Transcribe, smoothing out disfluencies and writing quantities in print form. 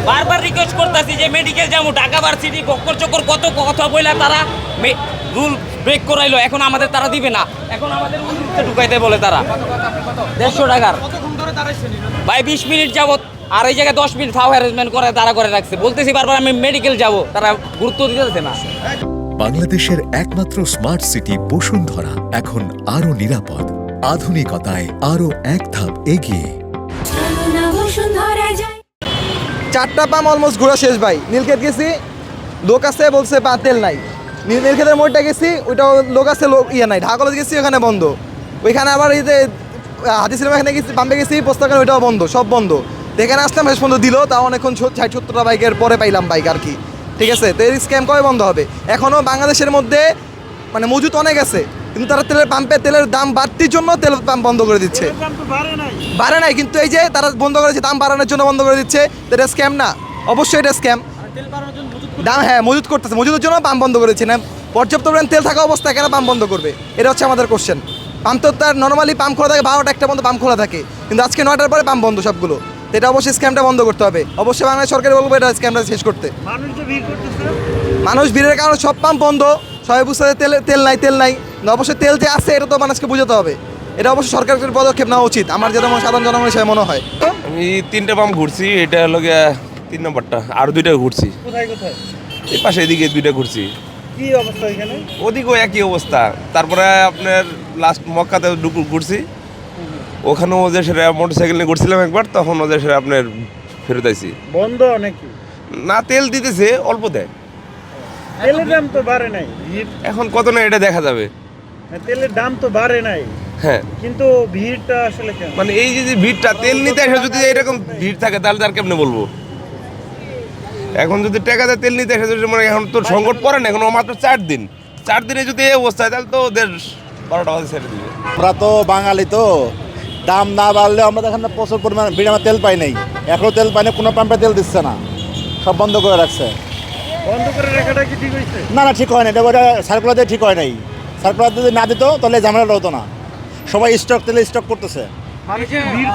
বারবার রিকোয়েস্ট করতেছি যে মেডিকেল যাবো, ঢাকা ভার্সিটি বক্কর চক্কর কত কথা বইলা তারা রুল ব্রেক করাইলো, এখন আমাদের তারা দিবে না, এখন আমাদের উন্মুক্ত ঢুকাইতে বলে তারা 150 টাকার। ভাই 20 মিনিট যাবত আর এই জায়গায় 10 মিনিট ফাও হ্যারাসমেন্ট করে তারা করে রাখছে, বলতেছি বারবার আমি মেডিকেল যাব, তারা গুরুত্ব দিতেছে না। বাংলাদেশের একমাত্র স্মার্ট সিটি বসুন্ধরা এখন আরো নিরাপদ, আধুনিকতায় আরো এক ধাপ এগিয়ে। 4টা পাম্প অলমোস্ট ঘোরা শেষ ভাই। নীলক্ষেত গেছি, লোক আছে বলছে পা তেল নাই। নীলক্ষেতের মোড়টা গেছি, ওইটাও লোক আছে, লোক ইয়ে নাই। ঢাকা কলেজ গেছি, ওখানে বন্ধ। ওইখানে আবার এই যে হাতি সিনেমা এখানে গেছি, পাম্পে গেছি, পোস্তাকান, ওইটাও বন্ধ, সব বন্ধ। তো এখানে আসলাম, শেষ পর্যন্ত দিল, তাও অনেকক্ষণ 60-70টা বাইকের পরে পাইলাম বাইক আর কি। ঠিক আছে, তো এই স্ক্যাম কবে বন্ধ হবে? এখনও বাংলাদেশের মধ্যে মানে মজুত অনেক আছে, কিন্তু তারা তেলের পাম্পে তেলের দাম বাড়তির জন্য তেল পাম্প বন্ধ করে দিচ্ছে। বাড়ে নাই, কিন্তু এই যে তারা বন্ধ করেছে দাম বাড়ানোর জন্য বন্ধ করে দিচ্ছে। তো এটা স্ক্যাম না? অবশ্যই এটা স্ক্যাম। দাম হ্যাঁ মজুত করতেছে, মজুতের জন্য পাম্প বন্ধ করেছে না। পর্যাপ্ত পরিমাণ তেল থাকা অবস্থায় কেন পাম্প বন্ধ করবে? এটা হচ্ছে আমাদের কোশ্চেন। পাম্প তো তার নর্মালি পাম্প খোলা থাকে 12টা 1টা পর্যন্ত পাম্প খোলা থাকে, কিন্তু আজকে 9টার পরে পাম্প বন্ধ সবগুলো। তো এটা অবশ্যই স্ক্যামটা বন্ধ করতে হবে। অবশ্যই বাংলাদেশ সরকার বলবো এটা স্ক্যামটা শেষ করতে। মানুষ ভিড়ের কারণে সব পাম্প বন্ধ, সবাই বুঝতে তেল নাই। অবশ্যই তেল যে আছে এটা তো মানুষকে বুঝাতে হবে। এটা অবশ্যই সরকারের পদক্ষেপ নেওয়া উচিত, আমার যেটা সাধারণ জনগণ হিসেবে মনে হয়। আমি 3টে পাম্প ঘুরছি, এটা হলো গিয়া 3 নম্বরটা, আর 2টা ঘুরছি। কোথায় এই পাশে এদিকে 2টা ঘুরছি। কি অবস্থা এখানে? ওদিকেও একই অবস্থা। তারপরে আপনার লাস্ট মক্কাতে ঘুরছি, ওখানেও ওদের সেটা মোটরসাইকেল নিয়ে ঘুরছিলাম একবার, তখন ওদের সেটা আপনার ফেরত আইছি। বন্ধ নাকি? না, তেল দিতেছে, অল্প দেয়। তেলের দাম তো বাড়ে নাই, এখন কত না এটা দেখা যাবে। তেলের দাম তো বাড়ে নাই, হ্যাঁ, কিন্তু ভিড়টা আসলে কেন? মানে এই যে ভিড়টা, তেল নিতে এসে যদি এরকম ভিড় থাকে তাহলে তার কেমনে বলবো। এখন যদি টাকাতে তেল নিতে এসে যদি মানে এখন তোর সংকট পড়ে না, এখন মাত্র 4 দিন, 4 দিনে যদি এই অবস্থায়, তাহলে তো ওদের 12টা বাজে ছেড়ে দিবে। আমরা তো বাঙালি, তো দাম না বাড়লে আমরা এখানে প্রচুর পরিমাণ বিনামে তেল পাই নাই। এখনও তেল পাই না, কোনো পাম্পে তেল দিচ্ছে না, সব বন্ধ করে রাখছে। বন্ধ করে রাখাটা কি ঠিক হয়েছে? না, ঠিক হয় না, এটা ওটা সার্কুলার দিয়ে ঠিক হয় নাই। সার্কুলার যদি না দিত তাহলে ঝামেলাটা হতো না। সবাই তেল স্টক করতেছে। মানুষের ভিড়